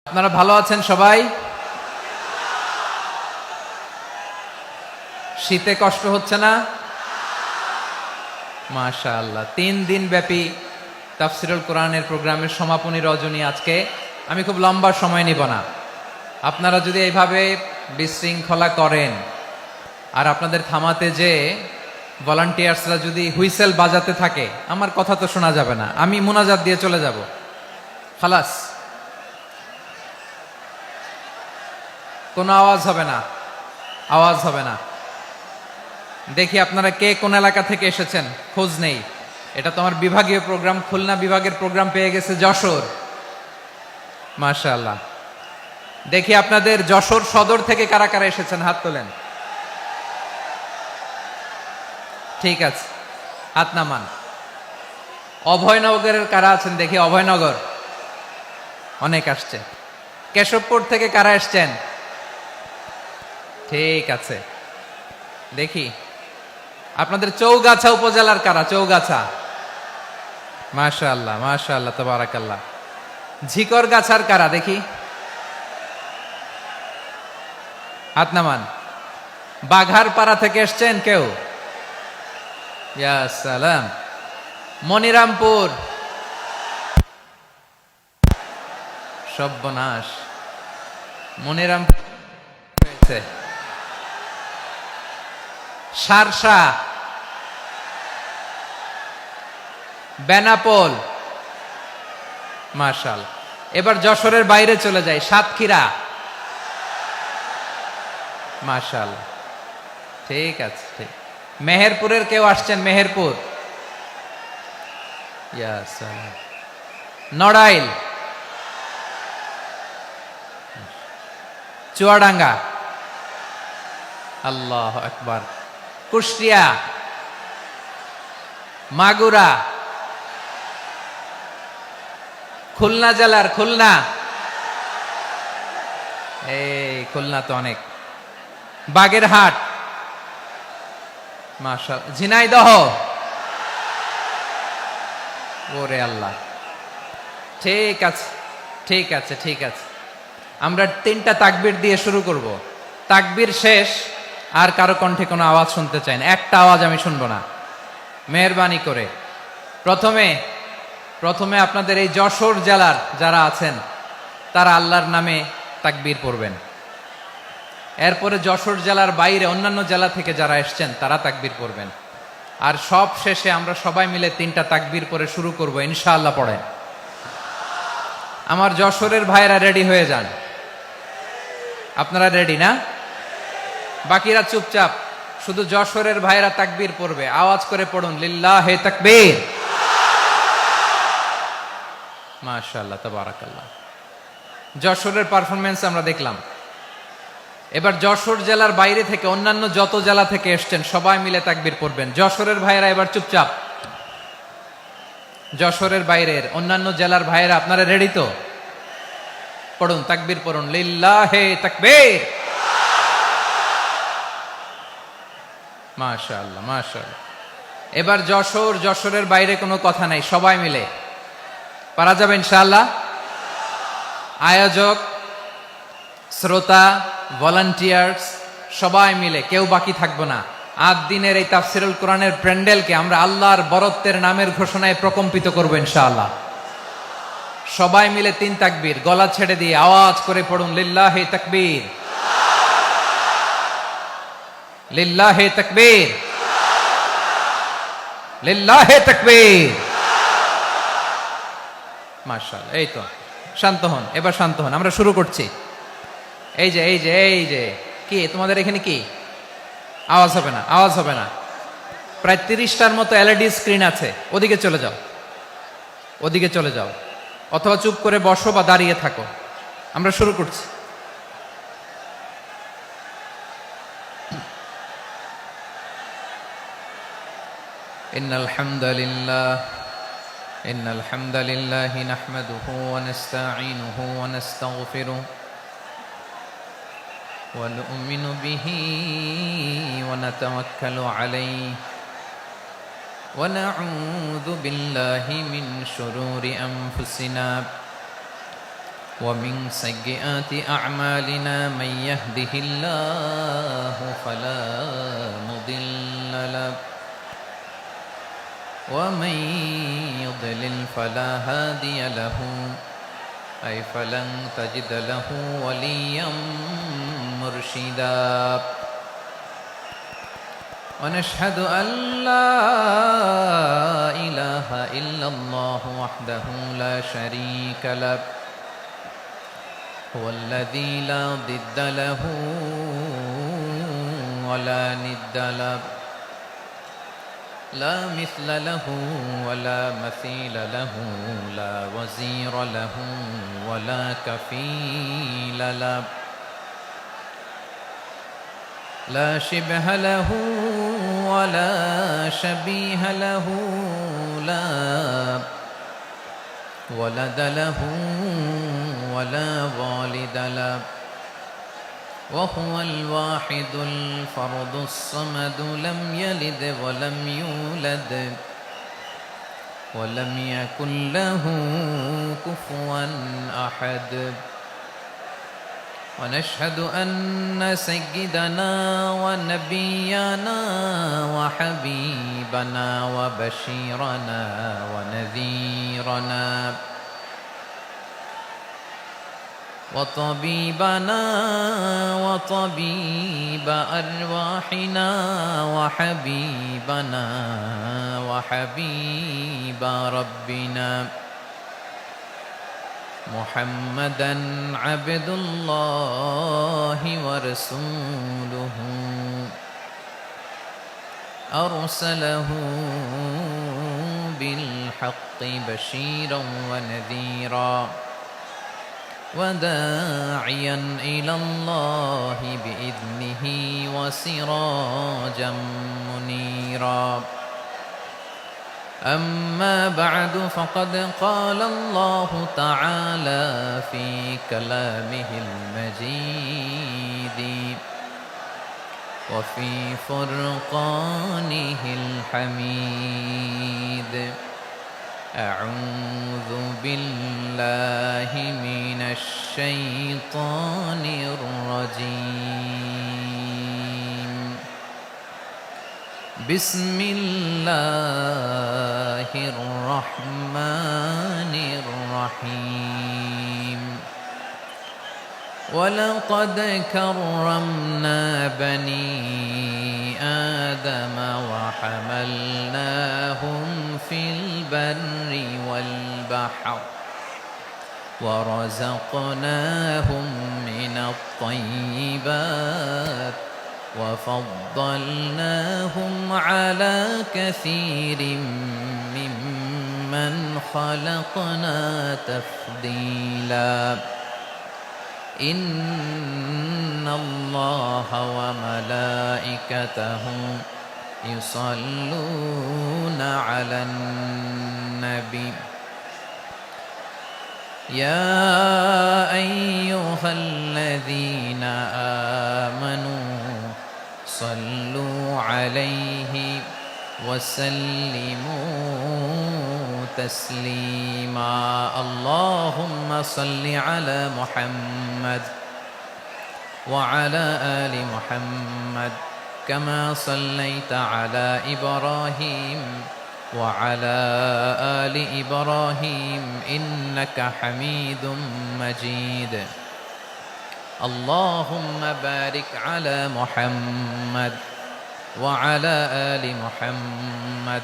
আপনারা ভালো আছেন সবাই? শীতে কষ্ট হচ্ছে না? মাশাআল্লাহ। 3 দিন ব্যাপী তাফসিরুল কোরআনের প্রোগ্রামের সমাপনী রজনী আজকে। আমি খুব লম্বা সময় নিব না। আপনারা যদি এইভাবে বিশৃঙ্খলা করেন আর আপনাদের থামাতে যে ভলান্টিয়ার্সরা যদি হুইসেল বাজাতে থাকে, আমার কথা তো শোনা যাবে না, আমি মুনাজাত দিয়ে চলে যাব। খালাস, কোনো আওয়াজ হবে না, আওয়াজ হবে না। দেখি আপনারা কে কোন এলাকা থেকে এসেছেন, খোঁজ নেই। এটা তো আমার বিভাগীয় প্রোগ্রাম, খুলনা বিভাগের প্রোগ্রাম পেয়ে গেছে যশোর। মাশাআল্লাহ। দেখি আপনাদের যশোর সদর থেকে কারা কারা এসেছেন, হাত তোলেন। ঠিক আছে, হাত নামান। অভয়নগরের কারা আছেন দেখি? অভয়নগর অনেক আসছে। কেশবপুর থেকে কারা এসছেন? ঠিক আছে, দেখি আপনাদের চৌগাছা উপজেলার কারা? চৌগাছা, মাশাআল্লাহ মাশাআল্লাহ তাবারাকাল্লাহ। ঝিকরগাছার কারা দেখি? হাত নামান। বাঘারপাড়া থেকে এসছেন কেউ? ইয়া সালাম। মনিরামপুর, সর্বনাশ, মনিরামপুর হয়েছে। সারসা, বেনাপোল, মাশাআল্লাহ। এবার যশোরের বাইরে চলে যাই, সাতক্ষীরা, মাশাআল্লাহ। ঠিক আছে, ঠিক। মেহেরপুরের কেউ আসছেন? মেহেরপুর, ইয়া সালাম। নড়াইল, চুয়াডাঙ্গা, আল্লাহু আকবার। কুষ্টিয়া, মাগুরা, খুলনা জেলার খুলনা, এই খুলনা তো অনেক। বাগেরহাট, মাশাআল্লাহ। ঝিনাইদহ, ওরে আল্লাহ। ঠিক আছে, ঠিক আছে, ঠিক আছে। আমরা 3টা তাকবীর দিয়ে শুরু করব। তাকবীর শেষ আর কারো কণ্ঠে কোনো আওয়াজ শুনতে চাই না, একটা আওয়াজ আমি শুনবো না, মেহেরবানি করে। প্রথমে আপনাদের এই যশোর জেলার যারা আছেন তারা আল্লাহর নামে তাকবীর পড়বেন। এরপরে যশোর জেলার বাইরে অন্যান্য জেলা থেকে যারা এসছেন তারা তাকবীর পড়বেন। আর সব শেষে আমরা সবাই মিলে 3টা তাকবীর পরে শুরু করব, ইনশাআল্লাহ। পড়েন। আমার যশোরের ভাইরা রেডি হয়ে যান। আপনারা রেডি না? বাকিরা চুপচাপ, শুধু যশোরের ভাইরা তাকবীর পড়বে। আওয়াজ করে পড়ুন, লিল্লাহে তাকবীর। মাশাআল্লাহ তাবারাকাল্লাহ। যশোরের পারফরমেন্স আমরা দেখলাম। এবার যশোর জেলার বাইরে থেকে অন্যান্য যত জেলা থেকে এসছেন সবাই মিলে তাকবীর পড়বেন। যশোরের ভাইরা এবার চুপচাপ। যশোরের বাইরের অন্যান্য জেলার ভাইরা আপনারা রেডি তো? পড়ুন, তাকবীর পড়ুন, লিল্লাহে তাকবীর। মাশাআল্লাহ মাশাআল্লাহ। এবার যশোরের বাইরে কোনো কথা নাই, সবাই মিলে পারা যাবে ইনশাআল্লাহ। আয়োজক, শ্রোতা, ভলান্টিয়ার্স সবাই মিলে কেউ বাকি থাকবো না। 8 দিনের এই তাফসিরুল কোরআনের প্যান্ডেলকে আমরা আল্লাহর বরত্বের নামের ঘোষণায় প্রকম্পিত করব ইনশাআল্লাহ। সবাই মিলে 3 তাকবীর, গলা ছেড়ে দিয়ে আওয়াজ করে পড়ুন, লিল্লাহে তাকবীর, লিল্লাহে তাকবীর, লিল্লাহে তাকবীর। মাশাআল্লাহ। এই তো, শান্ত হন, এবার শান্ত হন, আমরা শুরু করছি। এই যে কি তোমাদের এখানে কি আওয়াজ হবে না? আওয়াজ হবে না। প্রায় 30টার মতো এলইডি স্ক্রিন আছে, ওদিকে চলে যাও, ওদিকে চলে যাও, অথবা চুপ করে বসো বা দাঁড়িয়ে থাকো। আমরা শুরু করছি। ইন্নাল হামদালিল্লাহি নাহমাদুহু ওয়া নাস্তাঈনুহু ওয়া নাস্তাগফিরুহু ونؤمن به ونتوكل عليه ونعوذ بالله من شرور أنفسنا ومن سيئات أعمالنا من يهده الله فلا مضل له ومن يضلل فلا هادي له أي فلن تجد له وليا مرشدا ونشهد أن لا إله إلا الله وحده لا شريك له هو الذي لا ضد له ولا ند له لا مثل له ولا مثيل له لا وزير له ولا كفيل له لا شبه له ولا شبيه له لا ولد له ولا والد له وهو الواحد الفرد الصمد لم يلد ولم يولد ولم يكن له كفوا أحد ونشهد أن سيدنا ونبينا وحبيبنا وبشيرنا ونذيرنا وطبيبنا وطبيب أرواحنا وحبيبنا وحبيب ربنا محمدا عبد الله ورسوله أرسله بالحق بشيرا ونذيرا وداعيا إلى الله بإذنه وسراجا منيرا أما بعد فقد قال الله تعالى في كلامه المجيد وفي فرقانه الحميد أعوذ بالله من الشيطان الرجيم بسم الله الرحمن الرحيم ولقد كرمنا بني آدم وحملناهم في البر والبحر ورزقناهم من الطيبات وفضلناهم على كثير ممن خلقنا تفضيلا إن الله وملائكته يصلون على النبي يا أيها الذين آمنوا صلوا عليه وسلموا تسليما اللهم صل على محمد وعلى آل محمد كما صليت على إبراهيم وعلى آل إبراهيم إنك حميد مجيد اللهم بارك على محمد وعلى آل محمد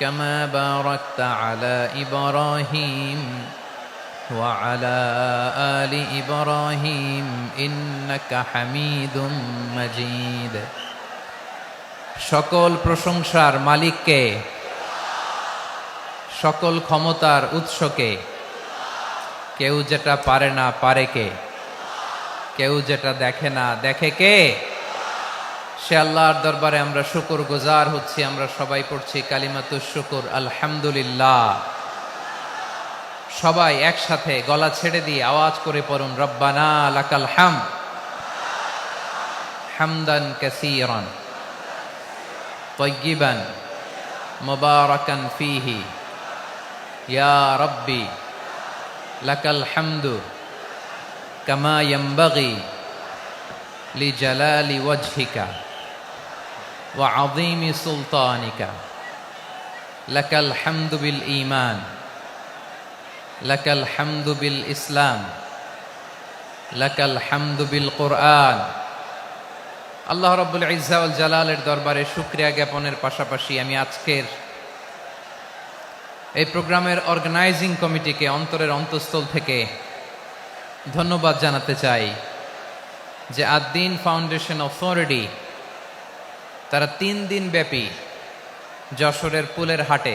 كما باركت على إبراهيم وعلى آل إبراهيم إنك حميد مجيد সকল প্রশংসার মালিককে সকল ক্ষমতার উৎসকে কেউ যেটা পারে না পারে কে কেউ যেটা দেখে না দেখে কে সে আল্লাহর দরবারে আমরা শুকরগুজার হচ্ছি আমরা সবাই পড়ছি কালিমাতুশ শুকর আলহামদুলিল্লাহ সবাই একসাথে গলা ছেড়ে দিয়ে আওয়াজ করে পড়ুন রব্বানা লাকাল হামদ হামদান কাসীরান তাইয়িবান মুবারাকান ফীহি ইয়া রাব্বি লাকাল হামদু কামা ইয়ানবাগি লিজালালি ওয়াজহিকা ওয়া আযীমি সুলতানিকা লাকাল হামদু বিল ঈমান লাকাল হামদু বিল ইসলাম লাকাল হামদু বিল কুরআন। আল্লাহ রাব্বুল ইজ্জা ওয়াল জালালের দরবারে শুকরিয়া জ্ঞাপনের পাশাপাশি আমি আজকের এই প্রোগ্রামের অর্গানাইজিং কমিটিকে অন্তরের অন্তঃস্থল থেকে ধন্যবাদ জানাতে চাই যে আদ-দ্বীন ফাউন্ডেশন অথরিটি তারা 3 দিন ব্যাপী যশোরের পুলের হাটে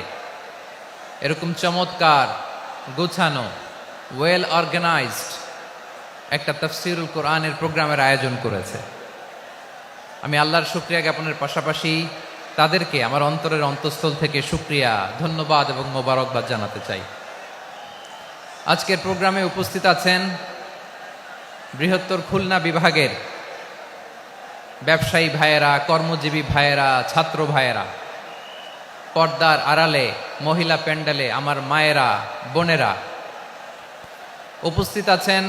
এরকম চমৎকার গোছানো ওয়েল অর্গানাইজড একটা তাফসীরুল কোরআনের প্রোগ্রামের আয়োজন করেছে। আমি আল্লাহর শুকরিয়া জ্ঞাপনের পাশাপাশি তাদেরকে আমার অন্তরের অন্তঃস্থল থেকে শুকরিয়া, ধন্যবাদ এবং মোবারকবাদ জানাতে চাই। আজকের প্রোগ্রামে উপস্থিত আছেন বৃহত্তর খুলনা বিভাগের ব্যবসায়ী ভাইয়েরা, কর্মজীবী ভাইয়েরা, ছাত্র ভাইয়েরা, পর্দার আড়ালে, মহিলা প্যান্ডেলে আমার মায়েরা, বোনেরা। উপস্থিত আছেন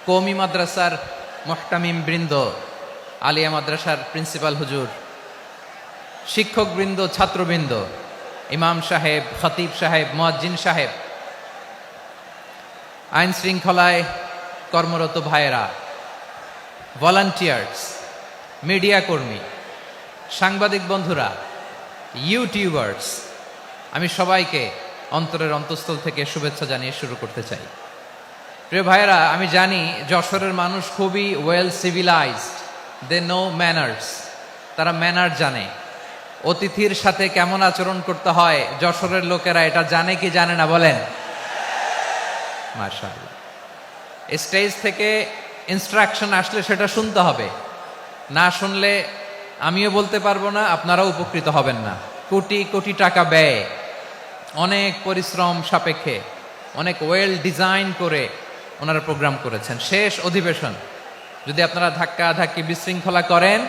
কওমি মাদ্রাসার মুহতামিম বৃন্দ, আলিয়া মাদ্রাসার প্রিন্সিপাল হুজুর, শিক্ষকবৃন্দ, ছাত্রবৃন্দ, ইমাম সাহেব, খতিব সাহেব, মুয়াজ্জিন সাহেব, আইন শৃঙ্খলায় কর্মরত ভাইয়েরা, ভলান্টিয়ার্স, মিডিয়া কর্মী, সাংবাদিক বন্ধুরা, ইউটিউবার্স, আমি সবাইকে অন্তরের অন্তঃস্থল থেকে শুভেচ্ছা জানিয়ে শুরু করতে চাই। প্রিয় ভাইয়েরা, আমি জানি যশোরের মানুষ খুবই well civilised, they know manners, তারা ম্যানার জানে। অতিথির সাথে কেমন আচরণ করতে হয় যশোরের লোকেরা এটা জানে কি জানে না বলেন? মাশাআল্লাহ। স্টেজ থেকে ইনস্ট্রাকশন আসলে সেটা শুনতে হবে, না শুনলে আমিও বলতে পারবো না, আপনারাও উপকৃত হবেন না। কোটি কোটি টাকা ব্যয়, অনেক পরিশ্রম সাপেক্ষে, অনেক ওয়েল ডিজাইন করে ওনারা প্রোগ্রাম করেছেন। শেষ অধিবেশন যদি আপনারা ধাক্কা ধাক্কি বিশৃঙ্খলা করেন,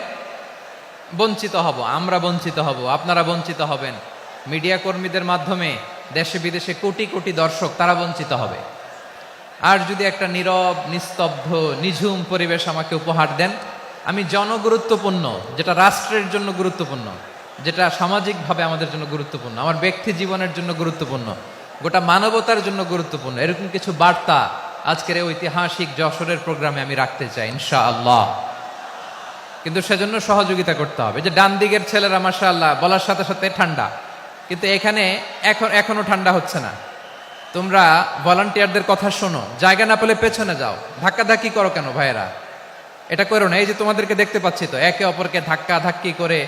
বঞ্চিত হব, আমরা বঞ্চিত হব, আপনারা বঞ্চিত হবেন। মিডিয়া কর্মীদের মাধ্যমে দেশে বিদেশে কোটি কোটি দর্শক তারা বঞ্চিত হবে। আর যদি একটা নীরব, নিস্তব্ধ, নিঝুম পরিবেশ আমাকে উপহার দেন, আমি জনগুরুত্বপূর্ণ, যেটা রাষ্ট্রের জন্য গুরুত্বপূর্ণ, যেটা সামাজিকভাবে আমাদের জন্য গুরুত্বপূর্ণ, আমার ব্যক্তি জীবনের জন্য গুরুত্বপূর্ণ, গোটা মানবতার জন্য গুরুত্বপূর্ণ, এরকম কিছু বার্তা আজকের এই ঐতিহাসিক যশোরের প্রোগ্রামে আমি রাখতে চাই ইনশাআল্লাহ। কিন্তু সেজন্য সহযোগিতা করতে হবে। যে ডান দিকের ছেলেরা মাশাআল্লাহ বলার সাথে সাথে ঠান্ডা, কিন্তু এখানে এখনো ঠান্ডা হচ্ছে না। তোমরা ভলান্টিয়ারদের কথা শোনো, জায়গা না পেলে পেছনে যাও। ধাক্কাধাক্কি করো কেন ভাইয়েরা? এটা করো না। এই যে তোমাদেরকে দেখতে পাচ্ছি তো, একে অপরকে ধাক্কা ধাক্কি করে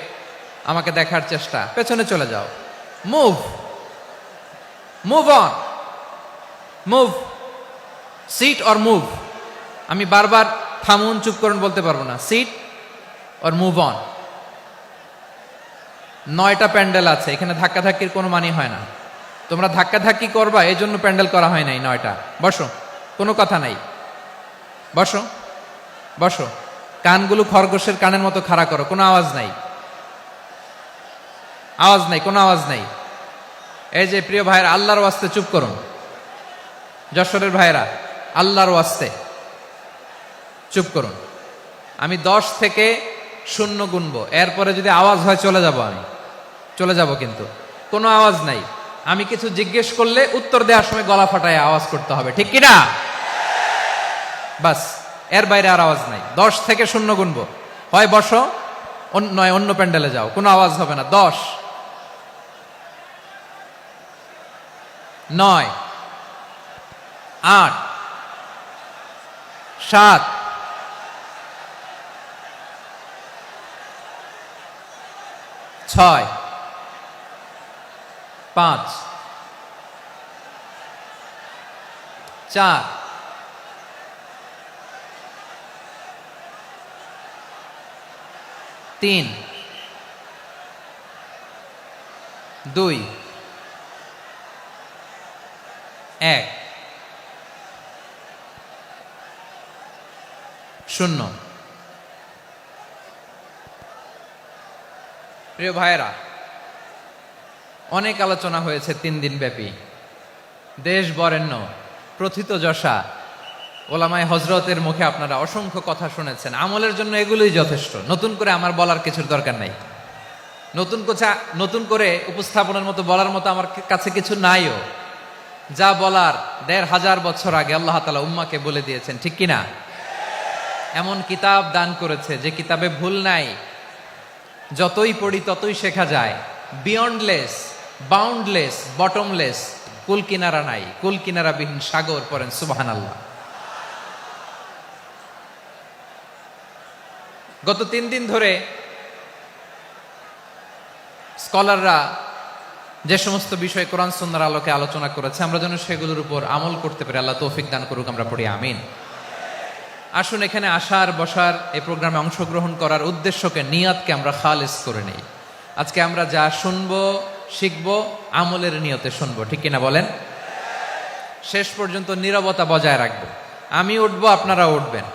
আমাকে দেখার চেষ্টা, পেছনে চলে যাও। Move move on, move, sit or move. আমি বারবার থামুন, চুপ করুন বলতে পারবো না। Sit or move on. 9টা প্যান্ডেল আছে, এখানে ধাক্কাধাক্কির কোনো মানি হয় না। তোমরা ধাক্কাধাক্কি করবা, এই জন্য প্যান্ডেল করা হয় নাই 9টা। বসো, কোনো কথা নাই, বসো বসো। কানগুলো খরগোশের কানের মতো খাড়া করো, কোনো আওয়াজ নাই, আওয়াজ নাই, কোনো আওয়াজ নাই। এই যে প্রিয় ভাইয়েরা, আল্লাহর ওয়াস্তে চুপ করুন। যশোরের ভাইয়েরা, আল্লাহর ওয়াস্তে চুপ করুন। আমি 10 থেকে 0 গুনবো, এরপরে যদি আওয়াজ হয় চলে যাব, আমি চলে যাব, কিন্তু কোনো আওয়াজ নাই। আমি কিছু জিজ্ঞেস করলে উত্তর দেওয়ার সময় গলা ফাটায় আওয়াজ করতে হবে, ঠিক কিনা? বাস, এর বাইরে আর আওয়াজ নাই। 10 থেকে 0 গুনবো, হয় বসো, নয় অন্য প্যান্ডেলে যাও, কোনো আওয়াজ হবে না। 10, 9, 8, 7, 6, 5, 4, 3, 2, 1, 0। প্রিয় ভাইয়েরা, অনেক আলোচনা হয়েছে 3 দিন ব্যাপী। দেশ বরেণ্য, প্রথিতযশা ওলামায়ে হযরতের মুখে আপনারা অসংখ্য কথা শুনেছেন, আমলের জন্য এগুলোই যথেষ্ট। নতুন করে আমার বলার কিছুর দরকার নাই। নতুন করে উপস্থাপনের মতো বলার মতো আমার কাছে কিছু নাইও। যা বলার ১৫০০ বছর আগে আল্লাহ তাআলা উম্মাহকে বলে দিয়েছেন, ঠিক কিনা? এমন কিতাব দান করেছে যে কিতাবে ভুল নাই, যতই পড়ি ততই শেখা যায়। বিয়ন্ডলেস, বাউন্ডলেস, বটমলেস, কুল কিনারা নাই, কুল কিনারা বিহীন সাগর। পড়েন সুবহানাল্লাহ। গত ৩ দিন ধরে স্কলাররা যে সমস্ত বিষয় কোরআন সুন্নাহর আলোকে আলোচনা করেছে, আমরা যেন সেগুলোর উপর আমল করতে পারি। আল্লাহ তৌফিক দান করুক, আমরা পড়ি আমিন। আসুন এখানে আসার বসার এই প্রোগ্রামে অংশগ্রহণ করার উদ্দেশ্যকে, নিয়তকে আমরা খালিস করে নেই। আজকে আমরা যা শুনবো শিখবো আমলের নিয়তে শুনবো, ঠিক কিনা বলেন? শেষ পর্যন্ত নীরবতা বজায় রাখবো। আমি উঠবো, আপনারা উঠবেন,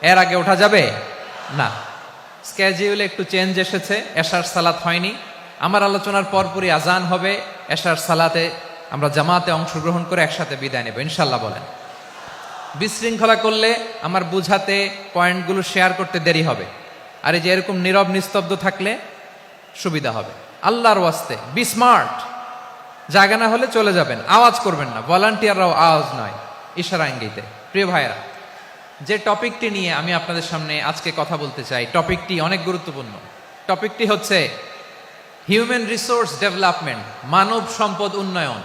এর আগে ওঠা যাবে না। স্কেডিউলে একটু চেঞ্জ এসেছে, এশার সালাত হয়নি। আমার আলোচনার পরপরই আজান হবে, এশার সালাতে আমরা জামাতে অংশগ্রহণ করে একসাথে বিদায় নেব ইনশাল্লাহ। বলেন। বিশৃঙ্খলা করলে আমার বুঝাতে, পয়েন্টগুলো শেয়ার করতে দেরি হবে। আর এই যে এরকম নীরব নিস্তব্ধ থাকলে সুবিধা হবে। আল্লাহর ওয়াস্তে বি স্মার্ট। জায়গা না হলে চলে যাবেন, আওয়াজ করবেন না। ভলান্টিয়াররাও আওয়াজ নয়, ইশারা ইঙ্গিতে। প্রিয় ভাইয়েরা, যে টপিকটি নিয়ে আমি আপনাদের সামনে আজকে কথা বলতে চাই, টপিকটি অনেক গুরুত্বপূর্ণ। টপিকটি হচ্ছে হিউম্যান রিসোর্স ডেভেলপমেন্ট, মানব সম্পদ উন্নয়ন।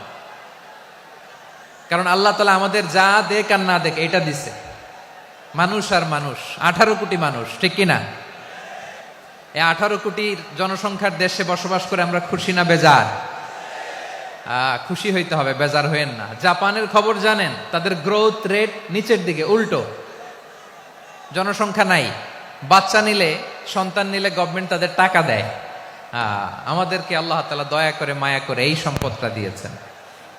কারণ আল্লাহ তাআলা আমাদের যা দেখ আর না দেখ এটা দিছে। মানুষ আর মানুষ, 18 কোটি মানুষ, ঠিক কিনা? এই 18 কোটির জনসংখ্যার দেশে বসবাস করে আমরা খুশি না বেজার? খুশি হইতে হবে, বেজার হইেন না। জাপানের খবর জানেন? তাদের গ্রোথ রেট নিচের দিকে, উল্টো। জনসংখ্যা নাই, বাচ্চা নিলে, সন্তান নিলে গভর্নমেন্ট তাদের টাকা দেয়। আমাদেরকে আল্লাহ তাআলা দয়া করে, মায়া করে এই সম্পদটা দিয়েছেন।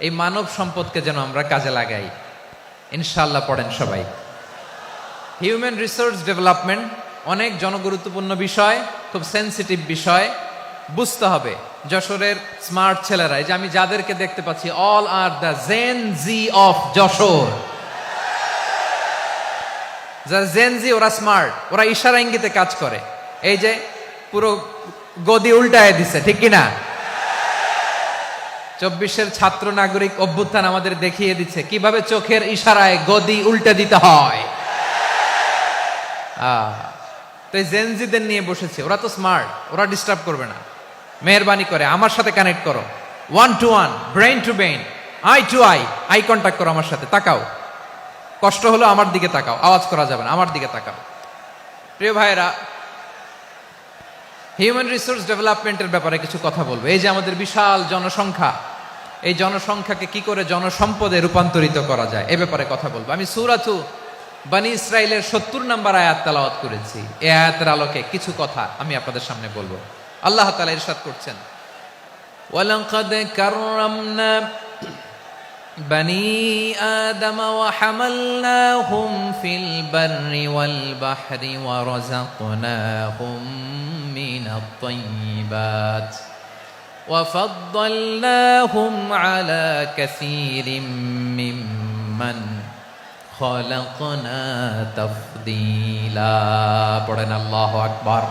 এই মানব সম্পদকে যেন আমরা কাজে লাগাই ইনশাআল্লাহ। পড়েন সবাই। হিউম্যান রিসোর্স ডেভেলপমেন্ট অনেক জনগুরুত্বপূর্ণ বিষয়, খুব সেন্সিটিভ বিষয়। বুঝতে হবে যশোরের স্মার্ট ছেলেরা, এই যে আমি যাদেরকে দেখতে পাচ্ছি, all are the gen Z of Jessore. যারা জেন জি, ওরা স্মার্ট, ওরা ইশারা ইঙ্গিতে কাজ করে। এই যে পুরো গদি উল্টায় দিছে, ঠিক কিনা? 24-এর ছাত্র নাগরিক অভ্যুত্থান আমাদের দেখিয়ে দিচ্ছে কিভাবে চোখের ইশারায় গদি উল্টে দিতে হয়। তো এই জেনজিদের নিয়ে বসেছে, ওরা তো স্মার্ট, ওরা ডিস্টার্ব করবে না। মেহরবানি করে আমার সাথে কানেক্ট করো, 1 to 1, brain to brain, eye to eye, eye contact করো আমার সাথে। তাকাও, কষ্ট হলো আমার দিকে তাকাও, আওয়াজ করা যাবে না, আমার দিকে তাকাও। প্রিয় ভাইয়েরা, হিউম্যান রিসোর্স ডেভেলপমেন্টের ব্যাপারে কিছু কথা বলবো। এই যে আমাদের বিশাল জনসংখ্যা, এই জনসংখ্যাকে কি করে জনসম্পদে রূপান্তরিত করা যায় এ ব্যাপারে কথা বলবো। আমি সূরাতু বনী ইসরাইলের 70 নম্বর আয়াত তেলাওয়াত করেছি। এই আয়াতের আলোকে কিছু কথা আমি আপনাদের সামনে বলবো। আল্লাহ তাআলা ইরশাদ করছেন, ওয়ালাকাদ কাররামনা বনী আদম ওয়া হামালনাহুম ফিল বাররি ওয়াল বাহরি ওয়া রাযাকনাহুম মিনাত তাইয়্যিবাত ওয়া ফাদ্দালনাহুম আলা কাসীরিম মিম্মান খালাকনা তাফদীলা। পড়েন আল্লাহু আকবার।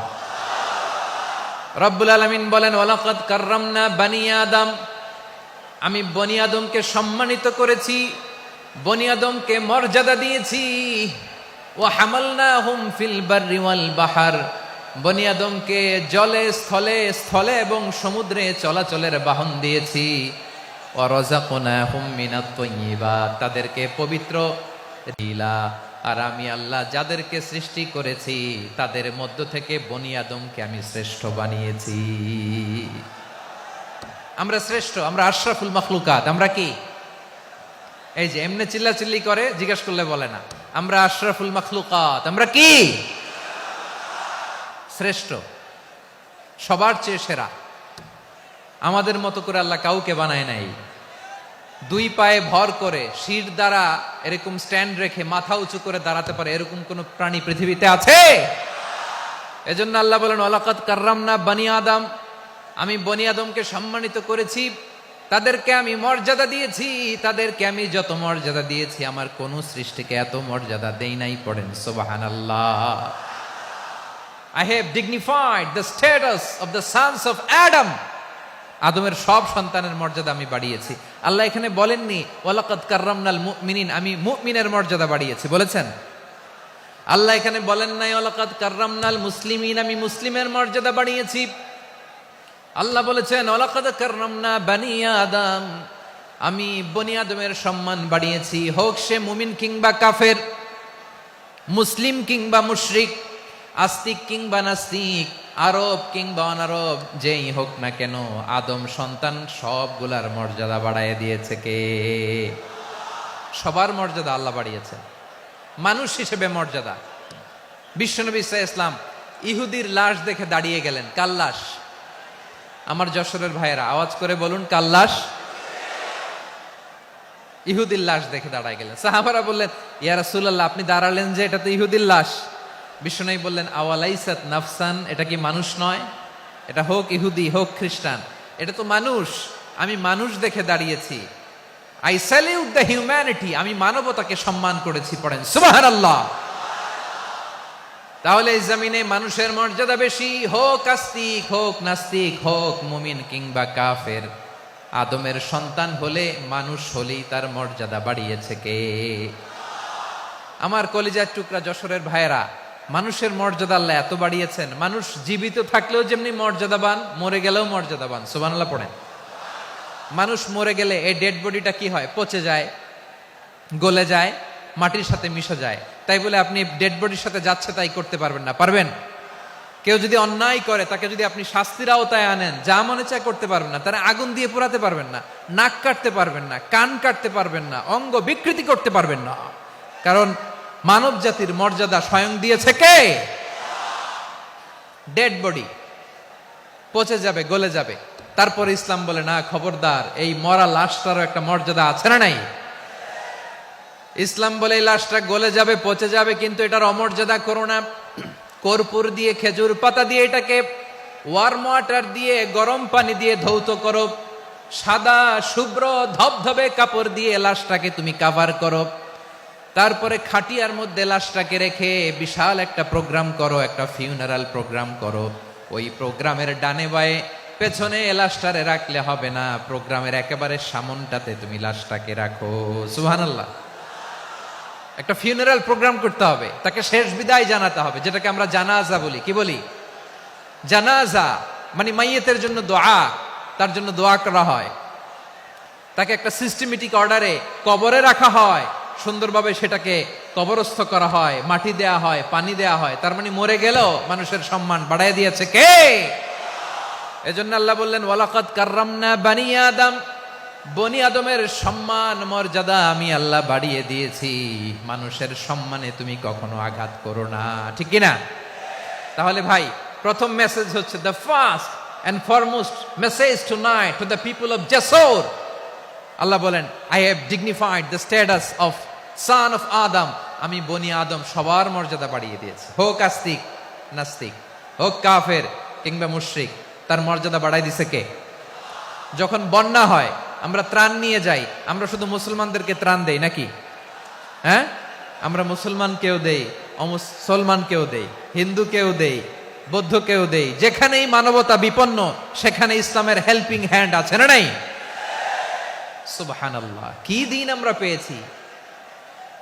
রব্বুল আলামিন বলেন, ওয়ালাকাদ কাররামনা বনী আদম, আমি বনী আদমকে সম্মানিত করেছি, বনী আদমকে মর্যাদা দিয়েছি। ওয়া হামালনাহুম ফিল বাররি ওয়াল বাহর, বনী আদমকে জলে, স্থলে, স্থলে এবং সমুদ্রে চলাচলের বাহন দিয়েছি। ওয়া রাযাকনাহুম মিনাত তাইয়্যিবাত, তাদেরকে পবিত্র দিলা। আর আমি আল্লাহ যাদেরকে সৃষ্টি করেছি তাদের মধ্য থেকে বনী আদমকে আমি শ্রেষ্ঠ বানিয়েছি। আমরা শ্রেষ্ঠ, আমরা আশরাফুল মাখলুকাত। আমরা কি? এই যে এমনি চিল্লাচিল্লি করে, জিজ্ঞেস করলে বলে না। আমরা আশরাফুল মাখলুকাত। আমরা কি? শ্রেষ্ঠ, সবার চেয়ে সেরা। আমাদের মতো করে আল্লাহ কাউকে বানায় নাই। 2 পায়ে ভর করে, শির দ্বারা এরকম স্ট্যান্ড রেখে মাথা উঁচু করে দাঁড়াতে পারে এরকম কোন প্রাণী পৃথিবীতে আছে? এজন্য আল্লাহ বলেন, ওয়ালাকাদ কাররামনা বনী আদম, আমি বনী আদমকে সম্মানিত করেছি। তাদেরকে আমি মর্যাদা দিয়েছি, তাদেরকে আমি যত মর্যাদা দিয়েছি আমার কোন সৃষ্টিকে এত মর্যাদা দেই নাই। পড়েন সুবহানাল্লাহ। I have dignified the status of the sons of Adam. আদমের সব সন্তানের মর্যাদা আমি বাড়িয়েছি। আল্লাহ এখানে বলেননি ওয়ালাকাদ কাররামনাল মুমিনিন, আমি মুমিনের মর্যাদা বাড়িয়েছি, বলেছেন? আল্লাহ এখানে বলেন নাই ওয়ালাকাদ কাররামনাল মুসলিমিন, আমি মুসলিমের মর্যাদা বাড়িয়েছি। আল্লাহ বলেছেন ওয়ালাকাদ কাররামনা বানি আদম, আমি বনি আদমের সম্মান বাড়িয়েছি, হোক সে মুমিন কিংবা কাফের, মুসলিম কিংবা মুশরিক, আস্তিক কিংবা নাস্তিক, আরব কিংবা অনারব, যেই হোক না কেন আদম সন্তান সবগুলার মর্যাদা বাড়ায় দিয়েছে কে? সবার মর্যাদা আল্লাহ বাড়িয়েছেন। মানুষ হিসেবে মর্যাদা, বিশ্বনবী সাল্লাল্লাহু আলাইহি ওয়াসাল্লাম ইহুদির লাশ দেখে দাঁড়িয়ে গেলেন। কার লাশ? আমার যশোরের ভাইয়েরা আওয়াজ করে বলুন, কার লাশ? ইহুদির লাশ দেখে দাঁড়ায় গেলেন। সাহাবারা বললেন ইয়া রাসূলুল্লাহ, আপনি দাঁড়ালেন যে, এটা তো ইহুদির লাশ। বিশ্বনবী বললেন আওয়ালাইসাত নাফসান, এটা কি মানুষ নয়? এটা হোক ইহুদি হোক খ্রিস্টান, এটা তো মানুষ। আমি মানুষ দেখে দাঁড়িয়েছি। আই স্যালিউট দ্য হিউম্যানিটি, আমি মানবতাকে সম্মান করেছি। পড়েন সুবহানাল্লাহ। তাহলে এই জমিনে মানুষের মর্যাদা বেশি, হোক আস্তিক হোক নাস্তিক, হোক মুমিন কিংবা কাফের। আদমের সন্তান হলে, মানুষ হলেই তার মর্যাদা বাড়িয়েছে কে? আমার কলিজার টুকরা যশোরের ভাইয়েরা, মানুষের মর্যাদা আল্লাহ এত বাড়িয়েছেন, মানুষ জীবিত থাকলেও যেমনি মর্যাদাবান, মরে গেলেও মর্যাদাবান। সুবহানাল্লাহ পড়েন। মানুষ মরে গেলে এই ডেড বডিটা কি হয়? পচে যায়, গলে যায়, মাটির সাথে মিশে যায়। তাই বলে আপনি ডেড বডির সাথে যাচ্ছে তাই করতে পারবেন না, পারবেন? কেউ যদি অন্যায় করে তাকে যদি আপনি শাস্তির আওতায় আনেন, যা মনে চায় করতে পারবেন না। তারা আগুন দিয়ে পোড়াতে পারবেন না, নাক কাটতে পারবেন না, কান কাটতে পারবেন না, অঙ্গ বিকৃতি করতে পারবেন না। কারণ মানব জাতির মর্যাদা স্বয়ং দিয়েছে কে? ডেড বডি পচে যাবে, গলে যাবে। তারপরে ইসলাম বলে না, খবরদার, এই মরা লাশটারও একটা মর্যাদা আছে না নাই? ইসলাম বলে এই লাশটা গলে যাবে, পচে যাবে, কিন্তু এটার অমর্যাদা করো না। কর্পূর দিয়ে, খেজুর পাতা দিয়ে এটাকে ওয়ার্ম ওয়াটার দিয়ে, গরম পানি দিয়ে ধৌত করো। সাদা শুভ্র ধবধবে কাপড় দিয়ে লাশটাকে তুমি কাভার করো। তারপরে খাটিয়ার মধ্যে লাশটাকে রেখে বিশাল একটা প্রোগ্রাম করো, একটা ফিউনারাল প্রোগ্রাম করো। ওই প্রোগ্রামের ডানে বায়ে পেছনে লাশটারে রাখলে হবে না, প্রোগ্রামের একেবারে সামনটাতে তুমি লাশটাকে রাখো। সুবহানাল্লাহ। একটা ফিউনারাল প্রোগ্রাম করতে হবে, তাকে শেষ বিদায় জানাতে হবে, যেটাকে আমরা জানাজা বলি। কি বলি? জানাজা মানে মাইয়েতের জন্য দোয়া, তার জন্য দোয়া করা হয়, তাকে একটা সিস্টেমেটিক অর্ডারে কবরে রাখা হয়, সুন্দরভাবে সেটাকে কবরস্থ করা হয়, মাটি দেয়া হয়, পানি দেয়া হয়। তার মানে মরে গেলেও মানুষের সম্মান বাড়ায় দিয়েছে কে? এজন্য আল্লাহ বললেন ওয়ালাকাদ কাররামনা বানি আদম, বনি আদমের সম্মান মর্যাদা আমি আল্লাহ বাড়িয়ে দিয়েছি। মানুষের সম্মানে তুমি কখনো আঘাত করো না, ঠিক কিনা? তাহলে ভাই, প্রথম মেসেজ হচ্ছে, the first and foremost message tonight to the people of Jessore. আল্লাহ বলেন I have dignified the status of son of Adam, আমি বনি আদম সবার মর্যাদা বাড়িয়ে দিয়েছি। হোক আস্তিক নাস্তিক, হোক কাফের কিংবা মুশরিক, তার মর্যাদা বাড়াই দিছে কে? যখন বন্যা হয় আমরা ত্রাণ নিয়ে যাই, আমরা শুধু মুসলমানদেরকে ত্রাণ দেই নাকি? হ্যাঁ, আমরা মুসলমানকেও দেই, অমুসলমানকেও দেই, হিন্দুকেও দেই, বৌদ্ধকেও দেই। যেখানেই মানবতা বিপন্ন সেখানে ইসলামের হেল্পিং হ্যান্ড আছে না নাই? সুবহানাল্লাহ। কি দিন আমরা পেয়েছি,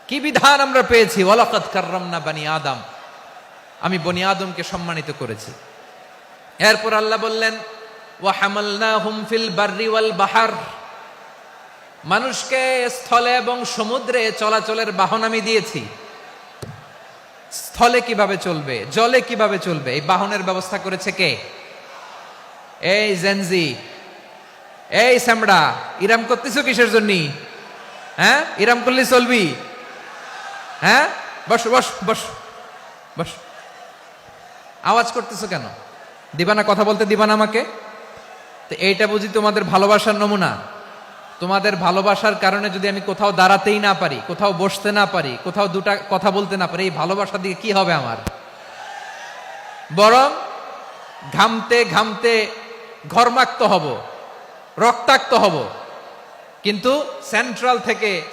কি বিধান আমরা পেয়েছি। ওয়ালাকাদ কাররামনা বানি আদম, আমি বনি আদমকে সম্মানিত করেছি। এরপর আল্লাহ বললেন ওয়া হামালনাহুম ফিল বাররি ওয়াল বাহর, মানুষকে স্থলে এবং সমুদ্রে চলাচলের বাহন আমি দিয়েছি। স্থলে কিভাবে চলবে, জলে কিভাবে চলবে, এই বাহনের ব্যবস্থা করেছে কে? এই জেনজি, এই সামড়া, ইরাম করতেছো কিসের জন্য? হ্যাঁ, ইরাম করলে চলবি? হ্যাঁ, বস বস বস বস। আওয়াজ করতেছো কেন? দিবানা, কথা বলতে দিবানা আমাকে? তো এইটা বুঝি তোমাদের ভালোবাসার নমুনা? তোমাদের ভালোবাসার কারণে যদি আমি কোথাও দাঁড়াতেই না পারি, কোথাও বসতে না পারি, কোথাও দুটা কথা বলতে না পারি, এই ভালোবাসা দিয়ে কি হবে আমার? বরং ঘামতে ঘামতে ঘর্মাক্ত হব, রক্তাক্ত হব, কিন্তু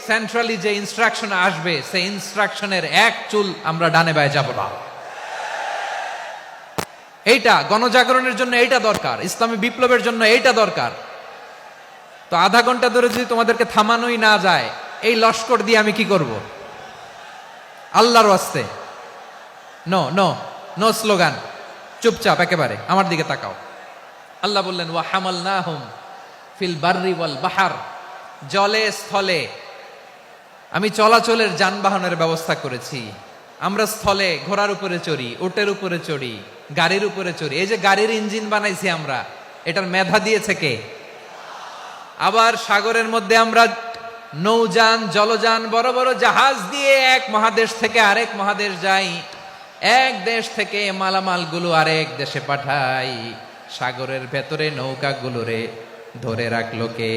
সেন্ট্রালি যে ইনস্ট্রাকশন আসবে সেই ইনস্ট্রাকশনের এক চুল আমরা ডানে বায়ে যাব না। এইটা গণজাগরণের জন্য এইটা দরকার, ইসলামী বিপ্লবের জন্য এইটা দরকার। তো আধা ঘন্টা ধরে যদি তোমাদেরকে থামানোই না যায়, এই লস্কর দিয়ে আমি কি করব? আল্লাহর ওয়াস্তে নো নো নো স্লোগান, চুপচাপ একেবারে আমার দিকে তাকাও। আল্লাহ বললেন ওয়া হামালনাহুম ফিল বাররি ওয়াল বাহার, জলে স্থলে আমি চলাচলের যানবাহনের ব্যবস্থা করেছি। আমরা স্থলে ঘোড়ার উপরে চড়ি, উটের উপরে চড়ি, গাড়ির উপরে চড়ি। এই যে গাড়ির ইঞ্জিন বানাইছি আমরা, এটার মেধা দিয়েছে কে? আবার সাগরের মধ্যে আমরা নৌযান, জলযান, বড় বড় জাহাজ দিয়ে এক মহাদেশ থেকে আরেক মহাদেশ যাই, এক দেশ থেকে মালামালগুলো আরেক দেশে পাঠাই। সাগরের ভেতরে নৌকাগুলোরে ধরে রাখলো কে?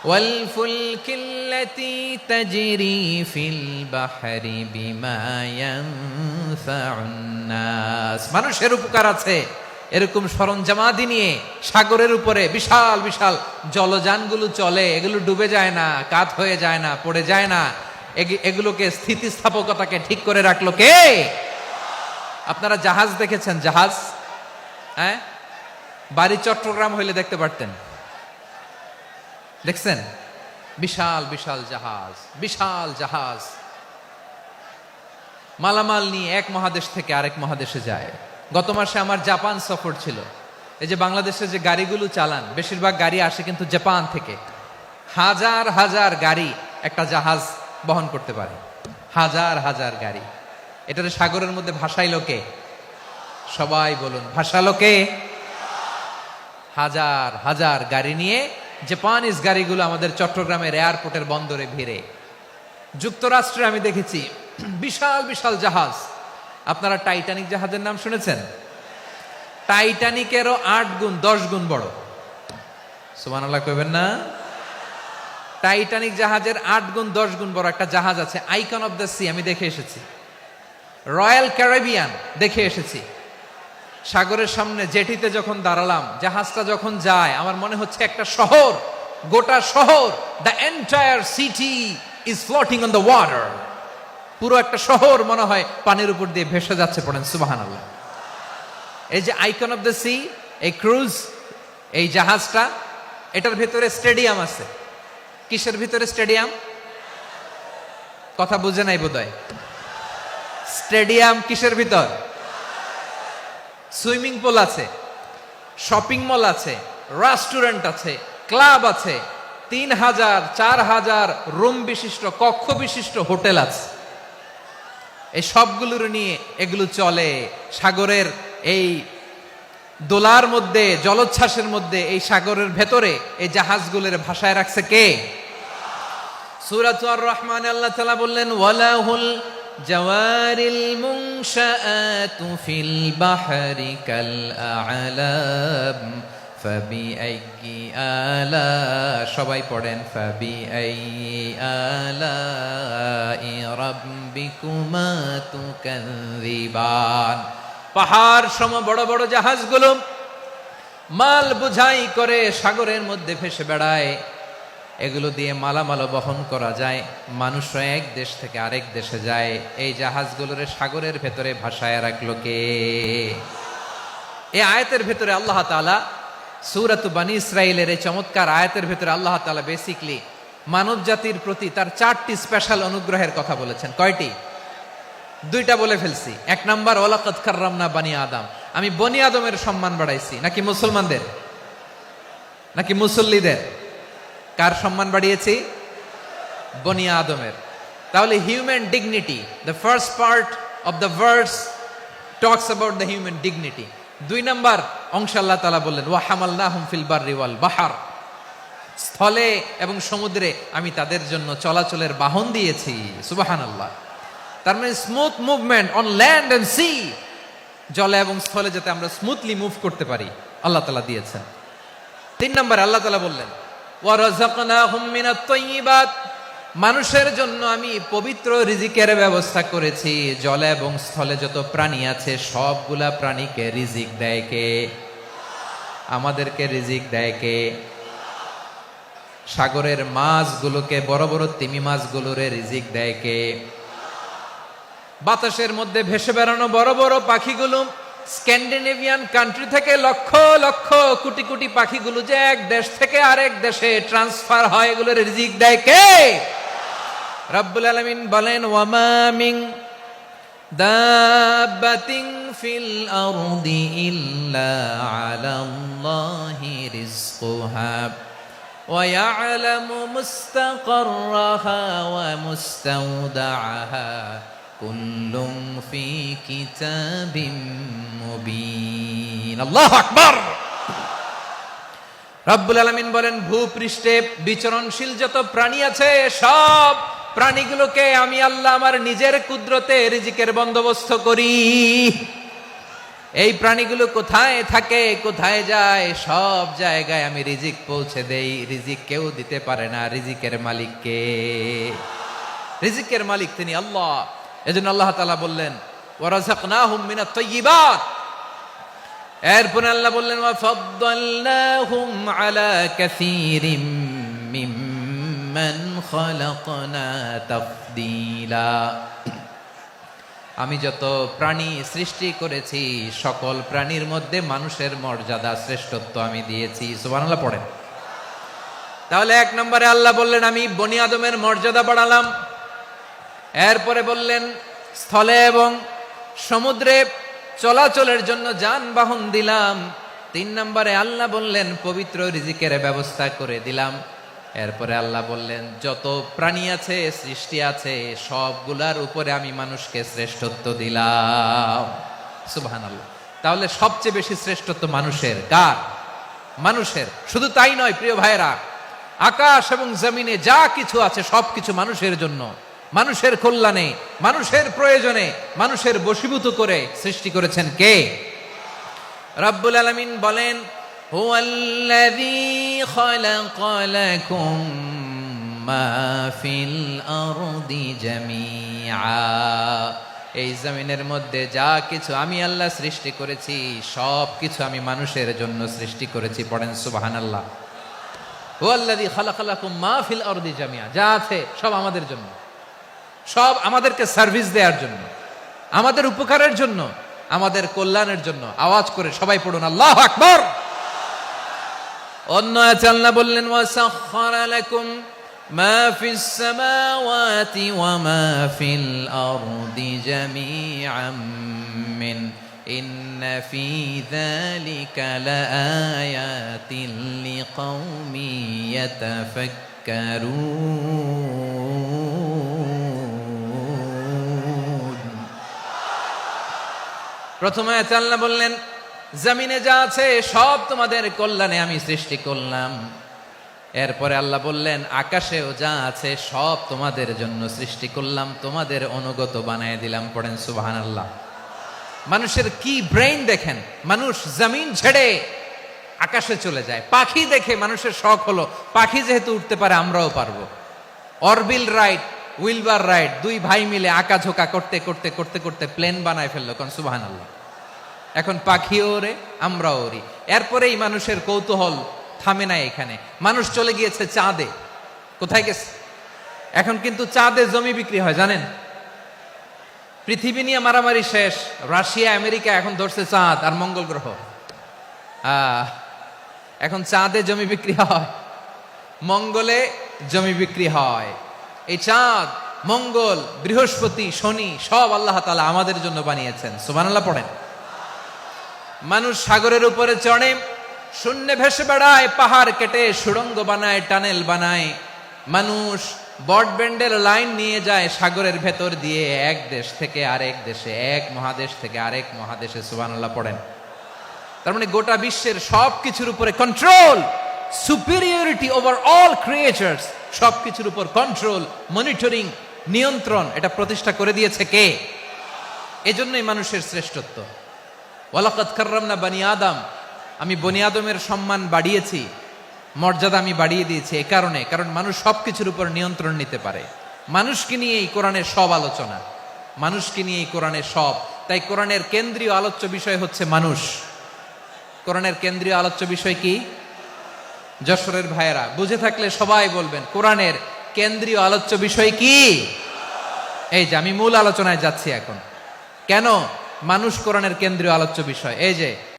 ওয়াল ফুলকিল্লাতী তাজরি ফিল বাহরি বিমা ইয়ানফাউন নাস। মানুষের উপকার আছে এরকম সরঞ্জামাদি নিয়ে সাগরের উপরে বিশাল বিশাল জলযানগুলো চলে, এগুলো ডুবে যায় না, কাত হয়ে যায় না, পড়ে যায় না। এগুলোকে স্থিতিস্থাপকতাকে ঠিক করে রাখলো কে? আপনারা জাহাজ দেখেছেন? জাহাজ, হ্যাঁ, বাড়ি চট্টগ্রাম হইলে দেখতে পারতেন। দেখছেন? বিশাল বিশাল জাহাজ, বিশাল জাহাজ মালামাল নিয়ে এক মহাদেশ থেকে আরেক মহাদেশে যায়। গত মাসে আমার জাপান সফর ছিল। এই যে বাংলাদেশে যে গাড়িগুলো চালান, বেশিরভাগ গাড়ি আসে কিন্তু জাপান থেকে। হাজার হাজার গাড়ি একটা জাহাজ বহন করতে পারে, হাজার হাজার গাড়ি। এটাতে সাগরের মধ্যে ভাসাইলো কে? সবাই বলুন, ভাসালো কে? হাজার হাজার গাড়ি নিয়ে জাপানিজ গাড়িগুলো আমাদের চট্টগ্রামের এয়ারপোর্টের বন্দরে ভিড়ে। যুক্তরাষ্ট্রে আমি দেখেছি বিশাল বিশাল জাহাজ। আপনারা টাইটানিক জাহাজের নাম শুনেছেন? টাইটানিকেরও 8 গুণ 10 গুণ বড়। সুবহানাল্লাহ কইবেন না? টাইটানিক জাহাজের 8 গুণ 10 গুণ বড় একটা জাহাজ আছে, আইকন অফ দ্য সি। আমি দেখে এসেছি। রয়্যাল ক্যারিবিয়ান দেখে এসেছি। সাগরের সামনে জেটিতে যখন দাঁড়ালাম, জাহাজটা যখন যায়, আমার মনে হচ্ছে একটা শহর, গোটা শহর, the entire city is floating on the water. পুরো একটা শহর মনে হয় পানির উপর দিয়ে ভেসে যাচ্ছে। পড়েন সুবহানাল্লাহ। এই যে আইকন অফ দ্য সি, এই ক্রুজ, এই জাহাজটা, এটার ভিতরে স্টেডিয়াম আছে। কিসের ভিতরে স্টেডিয়াম? কথা বুঝে নাই বোধহয়। স্টেডিয়াম কিসের ভিতর? সুইমিং পুল আছে, শপিং মল আছে, রেস্টুরেন্ট আছে, ক্লাব আছে, 3000 4000 রুম বিশিষ্ট, কক্ষ বিশিষ্ট হোটেল আছে। এই সবগুলোর নিয়ে এগুলো চলে সাগরের এই দোলার মধ্যে, জলোচ্ছ্বাসের মধ্যে। এই সাগরের ভেতরে এই জাহাজগুলোর ভাষায় রাখছে কে? সূরাতুর রহমান আল্লাহ তাআলা বললেন ওয়ালাহুল জাওয়ারিল মুনশাআতু ফিল বাহরি কাল আ'লাম ফাবিআইয়ি আলা, সবাই পড়েন, ফাবিআইয়ি আলাই রাব্বিকুমা তুকাযযিবান। পাহাড় সম বড় বড় জাহাজগুলো মাল বোঝাই করে সাগরের মধ্যে ভেসে বেড়ায়। এগুলো দিয়ে মালামাল বহন করা যায়, মানুষরা এক দেশ থেকে আরেক দেশে যায়। এই জাহাজগুলোর সাগরের ভেতরে ভাসায় রাখলো কে? এই আয়াতের ভেতরে আল্লাহ তাআলা সূরাতু বনী ইসরাঈলের এই চমৎকার আয়াতের ভেতরে আল্লাহ তাআলা বেসিকলি মানব জাতির প্রতি তার 4টি স্পেশাল অনুগ্রহের কথা বলেছেন। কয়টি? 2টা বলে ফেলছি। 1 নাম্বার ওয়ালাকাদ কাররামনা বনী আদম, আমি বনী আদমের সম্মান বাড়াইছি। নাকি মুসলমানদের? নাকি মুসল্লিদের? কার সম্মান বাড়িয়েছি? বনী আদমের। তাহলে human dignity, the first part of the verse talks about the human dignity. 2 number অংশ আল্লাহ তাআলা বললেন ওয়া হামালনাহুম ফিল বাররি ওয়াল বাহর, স্থলে এবং সমুদ্রে আমি তাদের জন্য চলাচলের বাহন দিয়েছি। সুবহানাল্লাহ। তার মানে smooth movement on land and sea, জলে এবং স্থলে যাতে আমরা স্মুথলি মুভ করতে পারি আল্লাহ তাআলা দিয়েছেন। 3 নাম্বার আল্লাহ তাআলা বললেন ওয়া রাযাকনাহুম মিনাত তাইয়্যিবাত, মানুষের জন্য আমি পবিত্র রিজিকের ব্যবস্থা করেছি। জলে এবং স্থলে যত প্রাণী আছে সবগুলা প্রাণীকে রিজিক দেয় কে? আমাদেরকে রিজিক দেয় কে? সাগরের মাছগুলোকে, বড় বড় তিমি মাছগুলোরে রিজিক দেয় কে? বাতাসের মধ্যে ভেসে বেড়ানো বড় বড় পাখিগুলো, স্ক্যান্ডিনেভিয়ান কান্ট্রি থেকে লক্ষ লক্ষ কোটি কোটি পাখিগুলো যে এক দেশ থেকে আরেক দেশে ট্রান্সফার হয়, এগুলোর রিজিক দেয় কে? রব্বুল আলামিন বলেন, ওয়ামা মিন দাব্বাতিন ফিল আরদি ইল্লা আলাল্লাহি রিজকুহা ওয়া ইয়ালামু মুস্তাকাররাহা ওয়া মুস্তাওদাআহা কুল্লুম ফি কিতাবিম মুবিন। আল্লাহু আকবার। রব্বুল আলামিন বলেন, ভূপৃষ্ঠে বিচরণশীল যত প্রাণী আছে সব প্রাণীগুলোকে আমি আল্লাহ আমার নিজের কুদরতে রিজিকের বন্দোবস্ত করি। এই প্রাণীগুলো কোথায় থাকে, কোথায় যায়, সব জায়গায় আমি রিজিক পৌঁছে দেই। রিজিক কেউ দিতে পারে না, রিজিকের মালিক কে? রিজিকের মালিক তিনি আল্লাহ। এজন্য আল্লাহ তাআলা বললেন, ওয়ারাযাকনাহুম মিনাত তাইয়্যিবাত। এরপরে আল্লাহ বললেন, ওয়াফাদ্দালনাহুম আলা কাসীরিম মিম্মান খালাকনা তাফদীলা। আমি যত প্রাণী সৃষ্টি করেছি সকল প্রাণীর মধ্যে মানুষের মর্যাদা, শ্রেষ্ঠত্ব আমি দিয়েছি। সুবহানাল্লাহ পড়েন। তাহলে এক নম্বরে আল্লাহ বললেন, আমি বনি আদমের মর্যাদা বাড়ালাম। এরপরে বললেন, স্থলে এবং সমুদ্রে চলাচলের জন্য যানবাহন দিলাম। 3 নম্বরে আল্লাহ বললেন, পবিত্র রিজিকের ব্যবস্থা করে দিলাম। এরপরে আল্লাহ বললেন, যত প্রাণী আছে, সৃষ্টি আছে, সবগুলার উপরে আমি মানুষকে শ্রেষ্ঠত্ব দিলাম। সুবহানাল্লাহ। তাহলে সবচেয়ে বেশি শ্রেষ্ঠত্ব মানুষের। কার? মানুষের। শুধু তাই নয় প্রিয় ভাইরা, আকাশ এবং জমিনে যা কিছু আছে সবকিছু মানুষের জন্য, মানুষের কল্যাণে, মানুষের প্রয়োজনে, মানুষের বশীভূত করে সৃষ্টি করেছেন কে? রব্বুল আলামিন বলেন, হুয়াল্লাযী খালাকা লাকুম মা ফিল আরদি জামিআ। এই জমিনের মধ্যে যা কিছু আমি আল্লাহ সৃষ্টি করেছি সব কিছু আমি মানুষের জন্য সৃষ্টি করেছি। পড়েন সুবহানাল্লাহ। হুয়াল্লাযী খালাকা লাকুম মা ফিল আরদি জামিআ। যা আছে সব আমাদের জন্য, সব আমাদেরকে সার্ভিস দেওয়ার জন্য, আমাদের উপকারের জন্য, আমাদের কল্যাণের জন্য। আওয়াজ করে সবাই পড়ুন আল্লাহু আকবার। অন্য আয়াতে আল্লাহ বললেন, ওয়াসাখখারা লাকুম মা ফিস সামাওয়াতি ওয়া মা ফিল আরদি জামিআম মিন ইন্না ফি যালিকা লাআয়াতিন লিকাউমি ইয়াতাফাক্কারুন। প্রথম আয়াতে আল্লাহ বললেন, জমিনে যা আছে সব তোমাদের কল্যাণে আমি সৃষ্টি করলাম। এরপরে আল্লাহ বললেন, আকাশেও যা আছে সব তোমাদের জন্য সৃষ্টি করলাম, তোমাদের অনুগত বানায় দিলাম। পড়েন সুবহানাল্লাহ। মানুষের কি ব্রেইন দেখেন, মানুষ জমিন ছেড়ে আকাশে চলে যায়। পাখি দেখে মানুষের শখ হলো, পাখি যেহেতু উঠতে পারে আমরাও পারবো। অরবিল রাইট, উইলবার রাইট, 2 ভাই মিলে আঁকাঝোঁকা করতে করতে করতে করতে প্লেন বানায় ফেললো। কোন সুবহানাল্লাহ। এখন পাখিও ওরে, আমরাও ওরি। এরপরেই মানুষের কৌতূহল থামে না এখানে। মানুষ চলে গিয়েছে চাঁদে। কোথায় গেছে? এখন কিন্তু চাঁদে জমি বিক্রি হয় জানেন। পৃথিবী নিয়ে মারামারি শেষ। রাশিয়া আমেরিকা এখন ধরছে চাঁদ আর মঙ্গল গ্রহ। এখন চাঁদে জমি বিক্রি হয়, মঙ্গলে জমি বিক্রি হয়। এই চাঁদ, মঙ্গল, বৃহস্পতি, শনি সব আল্লাহ তাআলা আমাদের জন্য বানিয়েছেন। সুবহানাল্লাহ পড়েন। মানুষ সাগরের উপরে চড়ে, শূন্যে ভেসে বেড়ায়, পাহাড় কেটে সুড়ঙ্গ বানায়, টানেল বানায়। মানুষ ব্রডব্যান্ডের লাইন নিয়ে যায় সাগরের ভেতর দিয়ে, এক দেশ থেকে আরেক দেশে, এক মহাদেশ থেকে আরেক মহাদেশে। সুবহানাল্লাহ পড়েন। তার মানে গোটা বিশ্বের সব কিছুর উপরে control, superiority over all creatures, সবকিছুর উপর কন্ট্রোল, মনিটরিং, নিয়ন্ত্রণ, এটা প্রতিষ্ঠা করে দিয়েছে কে? এজন্যই মানুষের শ্রেষ্ঠত্ব। ওয়ালাকাদ কাররামনা বানি আদম। আমি বনি আদমের সম্মান বাড়িয়েছি, মর্যাদা আমি বাড়িয়ে দিয়েছি এই কারণে, কারণ মানুষ সবকিছুর উপর নিয়ন্ত্রণ নিতে পারে। মানুষকে নিয়ে এই কোরআনের সব আলোচনা, মানুষকে নিয়ে এই কোরআনের সব। তাই কোরআনের কেন্দ্রীয় আলোচ্য বিষয় হচ্ছে মানুষ। কোরআনের কেন্দ্রীয় আলোচ্য বিষয় কি? যশোরের ভাইয়েরা বুঝে থাকলে সবাই বলবেন, কোরআনের কেন্দ্রীয় আলোচ্য বিষয় কি? এই যে আমি মূল আলোচনায় যাচ্ছি এখন। কেন মানুষ কোরআনের কেন্দ্রীয় আলোচ্য বিষয়? এই যে